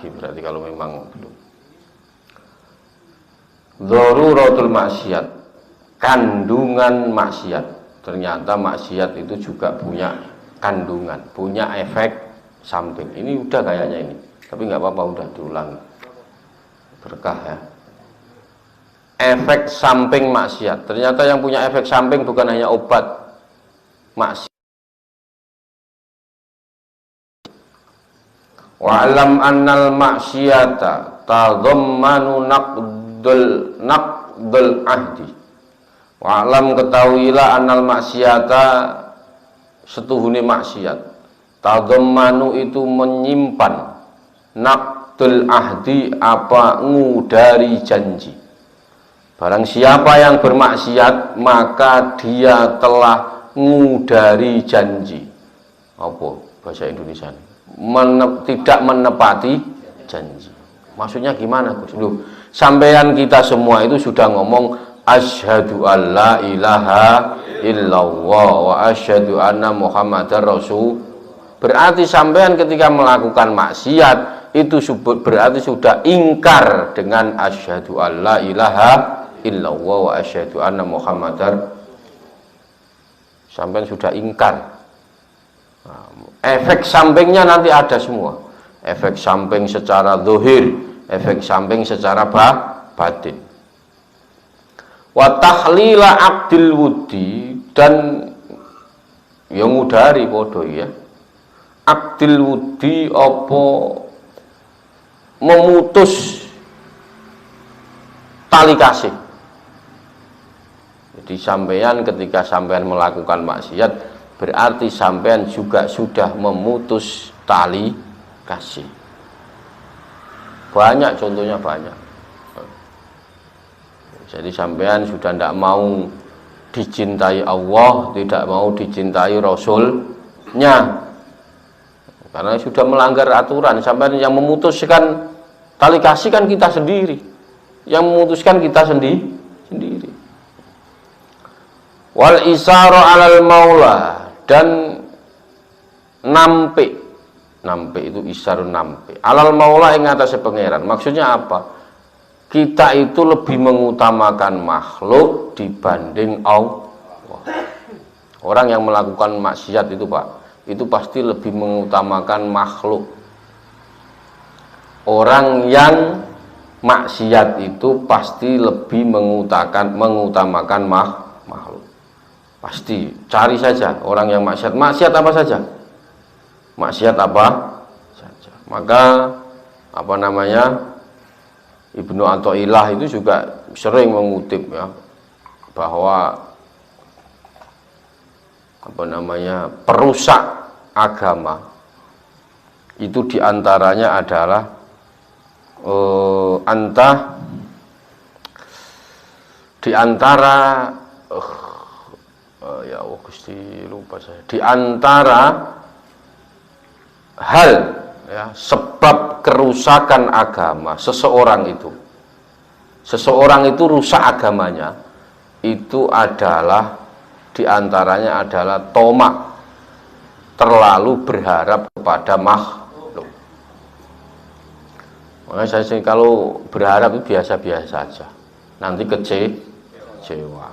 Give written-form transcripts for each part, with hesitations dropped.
lagi berarti kalau memang belum. Dzaruratul maksiat, kandungan maksiat. Ternyata maksiat itu juga punya kandungan, punya efek samping. Ini udah kayaknya ini, tapi nggak apa-apa, udah diulang, berkah ya. Efek samping maksiat. Ternyata yang punya efek samping bukan hanya obat maksiat. Wa'lam annal maksiata tadhammanu naqdul ahdi. Wa'lam, ketahuilah, annal maksiata, setuhune maksiat, tadhammanu itu menyimpan, naqdul ahdi apa, ngudari janji. Barang siapa yang bermaksiat maka dia telah ngudari janji. Apa bahasa Indonesia? Tidak menepati janji. Maksudnya gimana, Gus? Loh, sampean kita semua itu sudah ngomong asyhadu alla ilaha illallah wa asyhadu anna muhammadar rasul. Berarti sampean ketika melakukan maksiat itu berarti sudah ingkar dengan asyhadu alla ilaha illallah wa asyhadu anna muhammadar. Sampean sudah ingkar. Nah, efek sampingnya nanti ada semua. Efek samping secara zahir, efek samping secara batin. Wa tahlila aqdil wudi, dan yang ngudari podo ya. Aqdil wudi apa, memutus tali kasih. Jadi sampean ketika sampean melakukan maksiat berarti sampean juga sudah memutus tali kasih. Banyak contohnya, banyak. Jadi sampean sudah tidak mau dicintai Allah, tidak mau dicintai Rasulnya, karena sudah melanggar aturan. Sampean yang memutuskan tali kasih kan kita sendiri, yang memutuskan kita sendiri. Wal isara alal maula, dan nampe itu isarun nampe alal maula ing atase pangeran. Maksudnya apa? Kita itu lebih mengutamakan makhluk dibanding Allah. Orang yang melakukan maksiat itu, Pak, itu pasti lebih mengutamakan makhluk. Orang yang maksiat itu pasti lebih mengutamakan makhluk. Pasti, cari saja orang yang maksiat apa saja. Maksiat apa saja. Maka apa namanya, Ibnu Athaillah itu juga sering mengutip ya, bahwa apa namanya, perusak agama itu diantaranya adalah ya Allah Gusti, lupa saya. Di antara hal ya, sebab kerusakan agama seseorang itu rusak agamanya, itu adalah diantaranya adalah tomak, terlalu berharap kepada makhluk. Makanya saya sih kalau berharap itu biasa-biasa saja, nanti kecewa.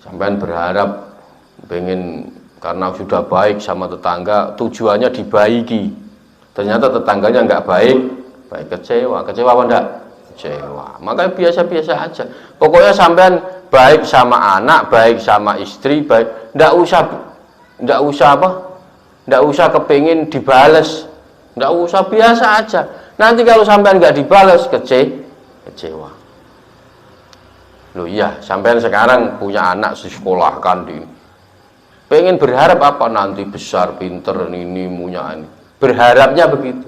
Sampai berharap pengen karena sudah baik sama tetangga, tujuannya dibaiki, ternyata tetangganya nggak baik, kecewa apa enggak? Kecewa. Makanya biasa-biasa aja. Pokoknya sampean baik sama anak, baik sama istri, baik, nggak usah kepingin dibales, nggak usah, biasa aja. Nanti kalau sampean nggak dibales, kecewa. Loh iya, sampean sekarang punya anak disekolahkan di, pengen berharap apa, nanti besar pinter ini punya ini, berharapnya begitu,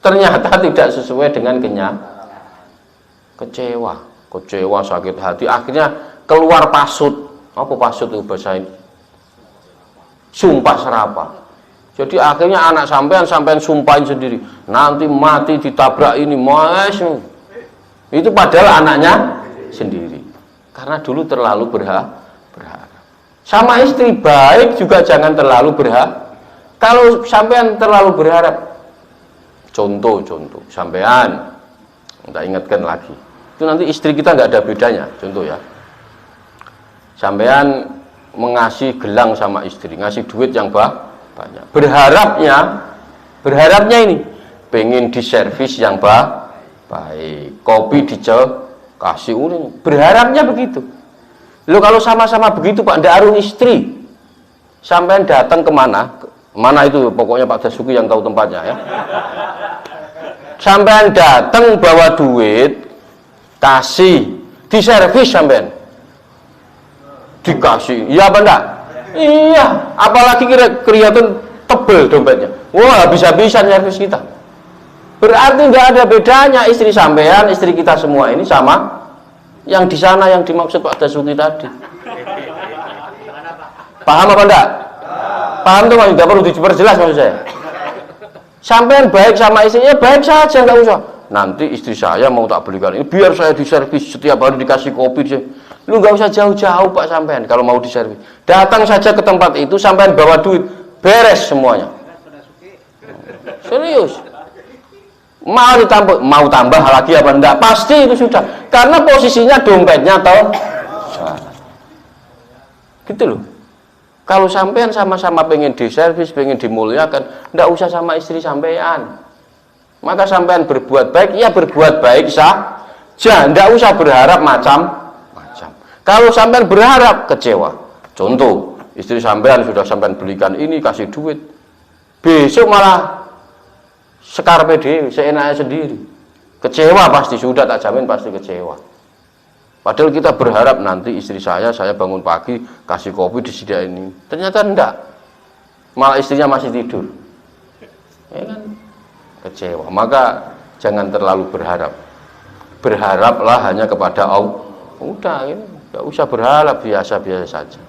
ternyata tidak sesuai dengan kecewa, sakit hati, akhirnya keluar pasut. Apa pasut itu bahasa ini? Sumpah serapah. Jadi akhirnya anak sampean sumpahin sendiri, nanti mati ditabrak ini, mas. Itu padahal anaknya sendiri, karena dulu terlalu berharap. Sama istri baik juga jangan terlalu berharap. Kalau sampean terlalu berharap, Contoh sampean, kita ingatkan lagi, itu nanti istri kita nggak ada bedanya. Contoh ya, sampean mengasih gelang sama istri, ngasih duit yang banyak, berharapnya ini pengen diservis yang baik, kopi kasih uring, berharapnya begitu. Lo kalau sama-sama begitu Pak, ndak aruh istri, sampean datang kemana itu, pokoknya Pak Dasuki yang tahu tempatnya ya. Sampean datang bawa duit, kasih, diservis sampean, dikasih, iya apa enggak? Iya, apalagi kelihatan tebel dompetnya, wah habis-habisan servis kita. Berarti nggak ada bedanya istri sampean, istri kita semua ini sama yang di sana yang dimaksud Pak Dasuki tadi. Paham apa enggak? Paham tuh Mas, nggak perlu diperjelas maksud saya. Sampean baik sama istrinya, baik saja, nggak usah. Nanti istri saya mau tak belikan ini, biar saya diservis setiap hari dikasih kopi. Lu nggak usah jauh-jauh Pak sampean kalau mau diservis. Datang saja ke tempat itu, sampean bawa duit, beres semuanya. Serius. Mau tambah lagi apa enggak? Pasti itu sudah. Karena posisinya dompetnya toh. Gitu loh. Kalau sampean sama-sama pengen diservis, pengen dimuliakan, ndak usah sama istri sampean. Maka sampean berbuat baik, ya berbuat baik saja, ndak usah berharap macam-macam. Kalau sampean berharap, kecewa. Contoh, istri sampean sudah sampean belikan ini, kasih duit, besok malah sekar PD, seenaknya sendiri. Kecewa pasti, sudah tak jamin pasti kecewa. Padahal kita berharap nanti istri saya bangun pagi kasih kopi disediain ini. Ternyata enggak. Malah istrinya masih tidur. Ya kan? Kecewa. Maka jangan terlalu berharap. Berharaplah hanya kepada Allah. Udah, ini enggak usah berharap, biasa-biasa saja.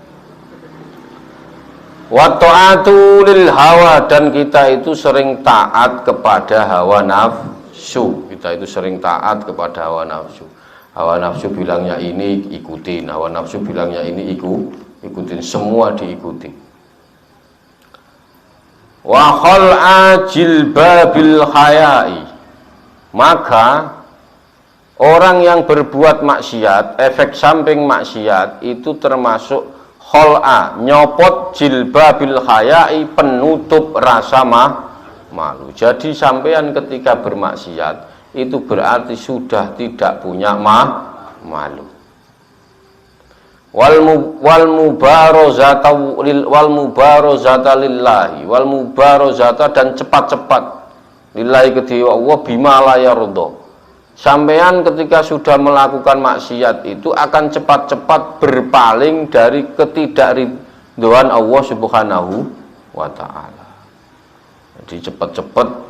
Wa ta'atu lil hawa, dan kita itu sering taat kepada hawa nafsu. Kita itu sering taat kepada hawa nafsu. Hawa nafsu bilangnya ini ikutin, hawa nafsu bilangnya ini ikutin, semua diikuti. Wa khal'a jilbabil haya'i, maka orang yang berbuat maksiat, efek samping maksiat itu termasuk khal'a, nyopot jilbabil haya'i, penutup rasa malu. Jadi sampean ketika bermaksiat itu berarti sudah tidak punya malu. Wal mubarozata lillahi, wal mubarozata, dan cepat-cepat lillahi kedua Allah bima la yarda. Sampean ketika sudah melakukan maksiat itu akan cepat-cepat berpaling dari ketidakridhoan Allah Subhanahu wa ta'ala. Jadi cepat-cepat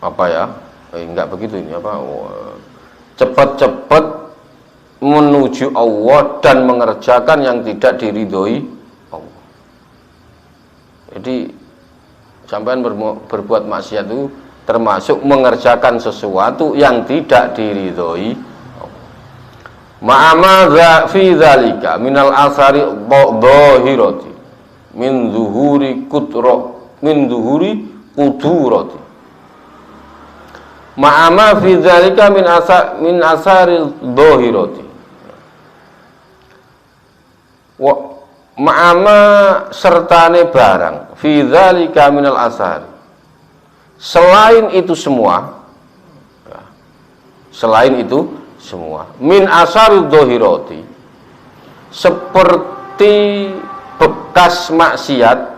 apa ya, enggak begitu ini apa, cepat-cepat menuju Allah dan mengerjakan yang tidak diridhoi Allah. Jadi sampean berbuat maksiat itu termasuk mengerjakan sesuatu yang tidak diridhoi Allah. Ma'ama fi dzalika minal asari dhahirati min zuhuri kudurati. Ma'ama fi dzalika min asaril dhahirati. Wa ma'ama sertane barang fi dzalika minal asari, selain itu semua, selain itu semua, min asaril dhahirati, seperti bekas maksiat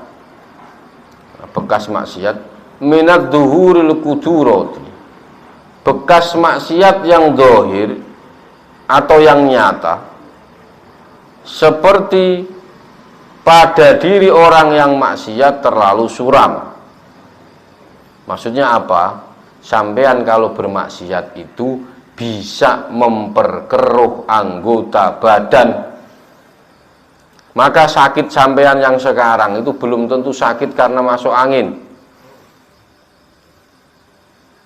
minad dhuhuril kudurati, bekas maksiat yang zahir atau yang nyata, seperti pada diri orang yang maksiat terlalu suram. Maksudnya apa? Sampean kalau bermaksiat itu bisa memperkeruh anggota badan. Maka sakit sampean yang sekarang itu belum tentu sakit karena masuk angin.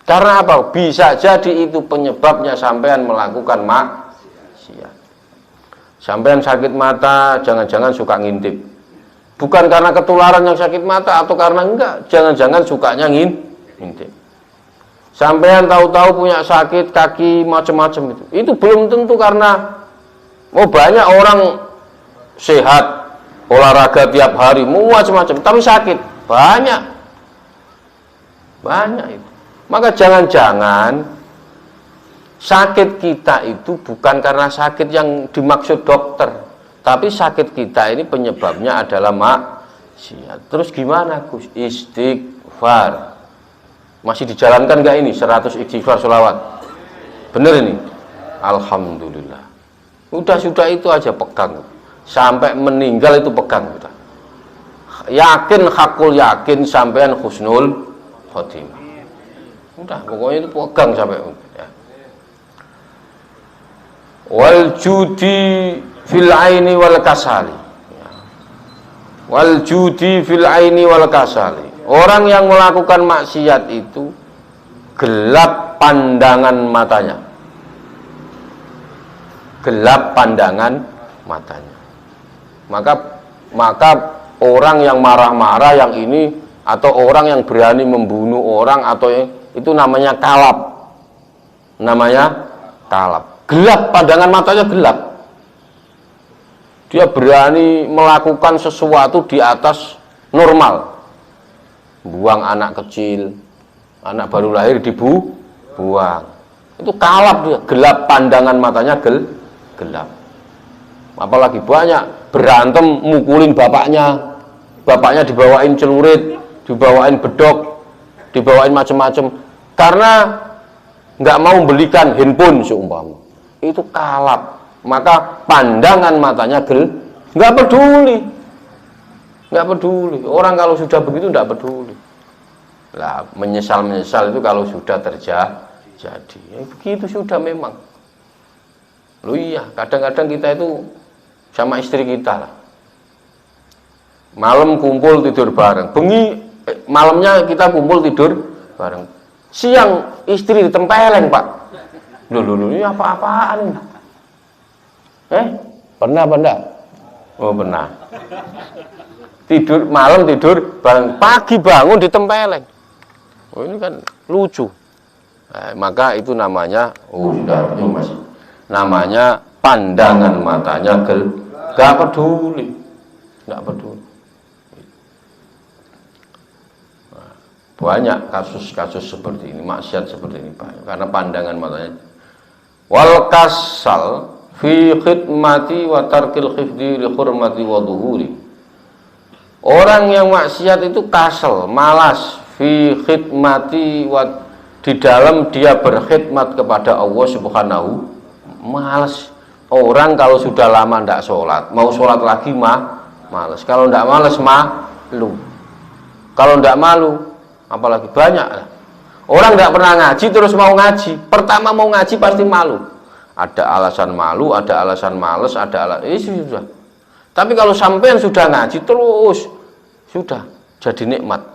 Karena apa? Bisa jadi itu penyebabnya sampean melakukan maksiat. Sampean sakit mata, jangan-jangan suka ngintip. Bukan karena ketularan yang sakit mata, atau karena enggak, jangan-jangan sukanya ngintip. Intik. Sampean tahu-tahu punya sakit kaki macam-macam itu belum tentu karena banyak orang sehat olahraga tiap hari macam-macam tapi sakit banyak itu. Maka jangan-jangan sakit kita itu bukan karena sakit yang dimaksud dokter, tapi sakit kita ini penyebabnya adalah maksiat. Terus gimana Gus? Istighfar. Masih dijalankan nggak ini 100 istighfar sholawat? Bener ini? Alhamdulillah. Sudah itu aja pegang. Sampai meninggal itu pegang kita. Yakin, hakul yakin sampean husnul khotimah. Udah, pokoknya itu pegang sampai ya. Wal judi fil aini wal kasali. Wal judi fil aini wal kasali. Orang yang melakukan maksiat itu gelap pandangan matanya. Gelap pandangan matanya. Maka orang yang marah-marah yang ini atau orang yang berani membunuh orang atau itu namanya kalap. Namanya kalap. Gelap pandangan matanya gelap. Dia berani melakukan sesuatu di atas normal. Buang anak kecil, anak baru lahir buang. Itu kalap dia, gelap pandangan matanya gelap. Apalagi banyak berantem mukulin bapaknya dibawain celurit, dibawain bedok, dibawain macam-macam karena nggak mau belikan handphone seumpama. Itu kalap. Maka pandangan matanya nggak peduli. Nggak peduli. Orang kalau sudah begitu nggak peduli. Lah menyesal itu kalau sudah terjadi. Ya, begitu sudah memang. Loh iya, kadang-kadang kita itu sama istri kita lah. Malam kumpul tidur bareng. Malamnya kita kumpul tidur bareng. Siang istri ditempeleng, Pak. Loh, ini apa-apaan ini? Pernah apa enggak? Oh, pernah. Malam tidur bareng, pagi bangun ditempeleng. Oh, ini kan lucu. Maka itu namanya namanya pandangan matanya gak peduli. Banyak kasus-kasus seperti ini, maksiat seperti ini banyak karena pandangan matanya. Wal kasal fi khidmati wa tarkil khifdi li hurmati wa dhuhuri. Orang yang maksiat itu kasal, malas fi khidmati wa di dalam dia berkhidmat kepada Allah Subhanahu, malas. Orang kalau sudah lama tidak sholat, mau sholat lagi malas. Kalau tidak malas malu. Kalau tidak malu, apalagi banyak. Orang tidak pernah ngaji terus mau ngaji. Pertama mau ngaji pasti malu. Ada alasan malu, ada alasan malas, ada alasan sudah. Tapi kalau sampean sudah ngaji terus, sudah jadi nikmat.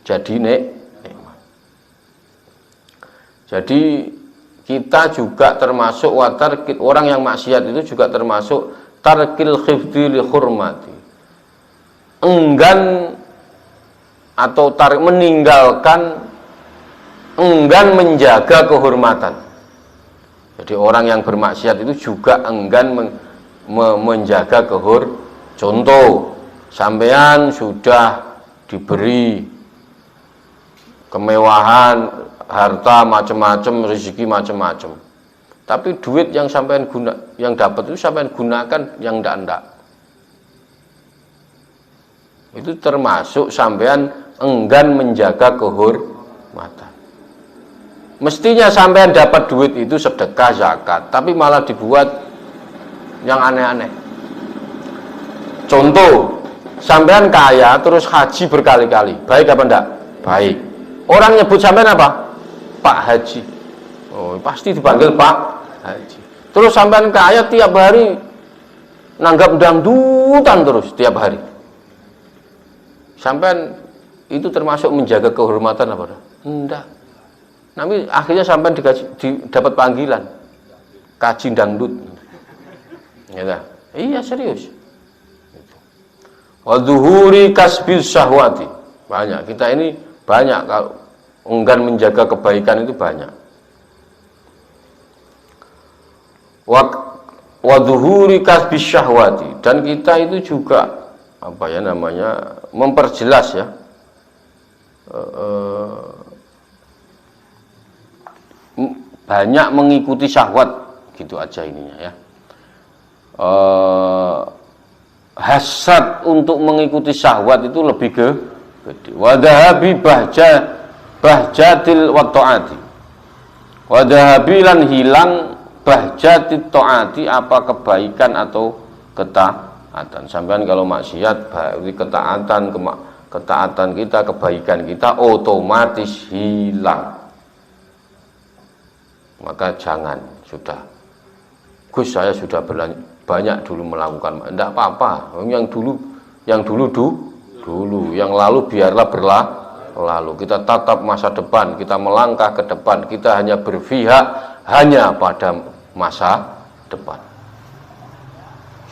Jadi nikmat. Jadi kita juga termasuk orang yang maksiat itu juga termasuk tarkil khifdi li hurmati. Enggan atau meninggalkan, enggan menjaga kehormatan. Jadi orang yang bermaksiat itu juga enggan menjaga contoh, sampean sudah diberi kemewahan, harta macam-macam, rezeki macam-macam, tapi duit yang sampean yang dapat itu sampean gunakan yang ndak. Itu termasuk sampean enggan menjaga kehormatan. Mestinya sampean dapat duit itu sedekah, zakat, tapi malah dibuat yang aneh-aneh. Contoh, sampean kaya terus haji berkali-kali, baik apa enggak? Baik. Orang nyebut sampean apa? Pak Haji. Oh, pasti dipanggil Pak Haji. Terus sampean kaya tiap hari nanggap dangdutan terus tiap hari. Sampean itu termasuk menjaga kehormatan apa? Enggak. Nanti akhirnya sampean dapat panggilan kaji dangdut. Ya, iya serius. Wa dhuhuri kasbis syahwati. Banyak kita ini Banyak kalau enggan menjaga kebaikan itu banyak. Wa dhuhuri kasbis syahwati, dan kita itu juga apa ya namanya memperjelas ya banyak mengikuti syahwat gitu aja ininya ya. Hasad untuk mengikuti syahwat itu lebih gede. Wa dhahabi bahjatil wa taati. Wa dhahabi lan hilang bahjatit taati, apa kebaikan atau ketaatan. Sampean kalau maksiat berarti ketaatan kita, kebaikan kita otomatis hilang. Maka jangan, sudah. Gus, saya sudah banyak dulu melakukan, tidak apa-apa. Yang dulu, yang lalu biarlah berlalu. Kita tatap masa depan, kita melangkah ke depan. Kita hanya berpihak hanya pada masa depan.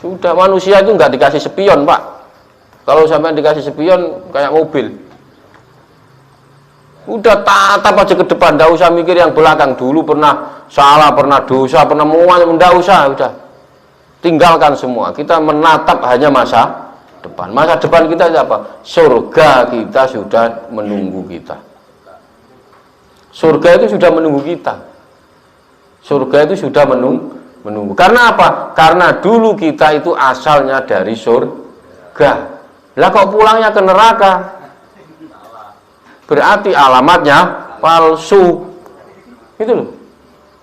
Sudah, manusia itu nggak dikasih spion, Pak. Kalau sampai dikasih spion kayak mobil, udah tatap aja ke depan, nggak usah mikir yang belakang. Dulu pernah salah, pernah dosa, pernah mual, nggak usah, udah tinggalkan semua. Kita menatap hanya masa depan. Masa depan kita apa? Surga kita sudah menunggu kita. Surga itu sudah menunggu kita. Surga itu sudah menunggu. Karena apa? Karena dulu kita itu asalnya dari surga. Lah kok pulangnya ke neraka? Berarti alamatnya palsu. Itu loh.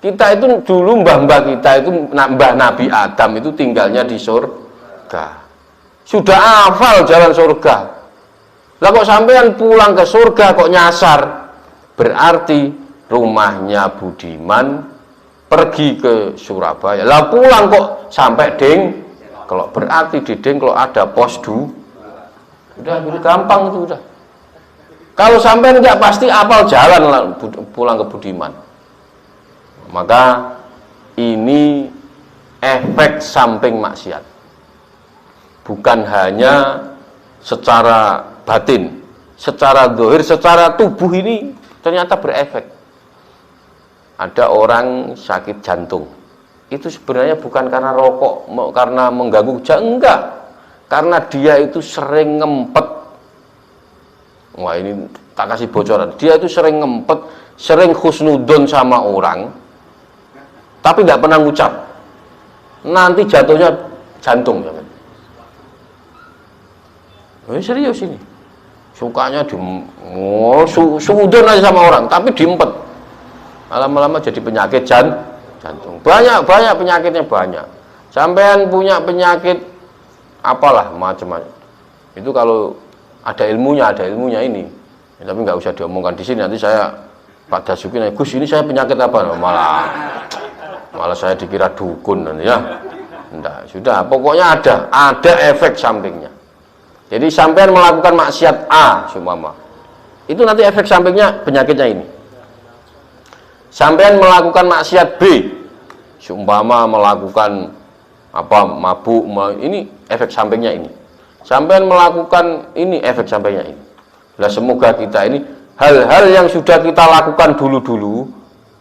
Kita itu dulu mbah-mbah kita itu, mbah Nabi Adam itu tinggalnya di surga. Sudah hafal jalan surga. Lah kok sampean pulang ke surga kok nyasar? Berarti rumahnya Budiman pergi ke Surabaya. Lah pulang kok sampai Dengklok. Berarti di Dengklok ada pos 2. Udah gampang itu udah. Kalau sampai enggak pasti apal jalan lah, pulang ke Budiman. Maka ini efek samping maksiat. Bukan hanya secara batin, secara zahir, secara tubuh ini ternyata berefek. Ada orang sakit jantung. Itu sebenarnya bukan karena rokok, karena mengganggu jantung, enggak. Karena dia itu sering ngempet. Wah, ini tak kasih bocoran. Dia itu sering ngempet, sering husnudon sama orang, tapi nggak pernah ngucap. Nanti jatuhnya jantung, ya kan? Serius ini. Sukanya sudon aja sama orang, tapi diempet. Lama-lama jadi penyakit jantung. Banyak penyakitnya banyak. Sampean punya penyakit apalah macam-macam. Itu kalau ada ilmunya ini. Ya, tapi nggak usah diomongkan di sini. Nanti saya Pak Dasuki nanya, Gus ini saya penyakit apa? Malah saya dikira dukun nanti ya. Enggak, sudah. Pokoknya ada efek sampingnya. Jadi sampean melakukan maksiat A, seumpama, itu nanti efek sampingnya penyakitnya ini. Sampean melakukan maksiat B, seumpama melakukan apa mabuk, ini efek sampingnya ini. Sampean melakukan ini efek sampingnya ini. Nah, semoga kita ini hal-hal yang sudah kita lakukan dulu-dulu,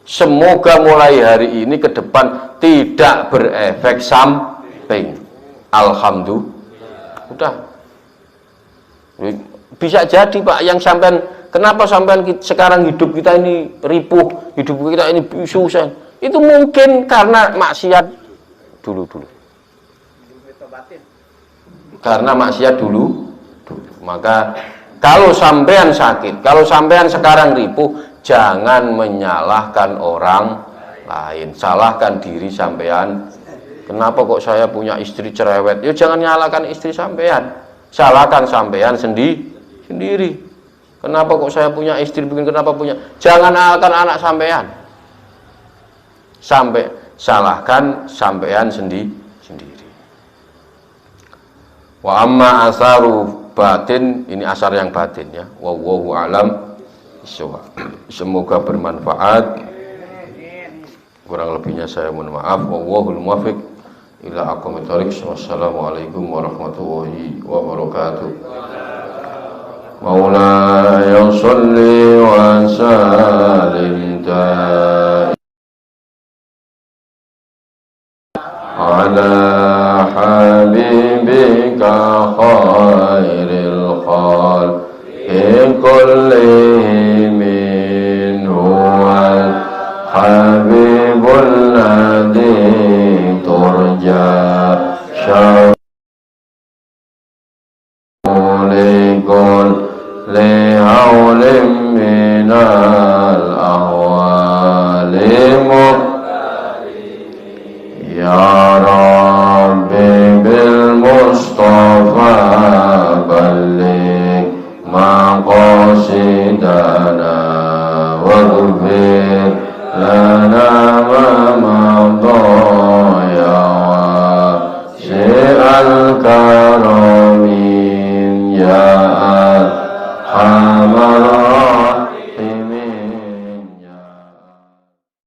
semoga mulai hari ini ke depan tidak berefek samping. Alhamdulillah. Udah. Bisa jadi Pak, yang sampean, kenapa sampean sekarang hidup kita ini ripuh, hidup kita ini susah? Itu mungkin karena maksiat dulu-dulu. Karena maksiat dulu. Maka kalau sampean sakit, kalau sampean sekarang ripuh, jangan menyalahkan orang lain, salahkan diri sampean. Kenapa kok saya punya istri cerewet? Ya jangan nyalahkan istri sampean. Salahkan sampean sendiri. Kenapa kok saya punya istri begini, kenapa punya? Jangan salahkan anak sampean. Salahkan sampean sendiri. Wa amma asaru batin, ini asar yang batin ya. Wallahu alam bishawab. Semoga bermanfaat. Kurang lebihnya saya mohon maaf. Wallahul muwaffiq ila aqwamit thoriq. Wassalamualaikum warahmatullahi wabarakatuh. مولاي صل وسلم على حبيبك خير الخلق كلهم هو الحبيب الذي ترجى شفاعته لكل هول من الأهوال يا ربي بالمصطفى بلغ مقاصدنا واغفر لنا ما مضى يا واسع الكرم يا أرحم الراحمين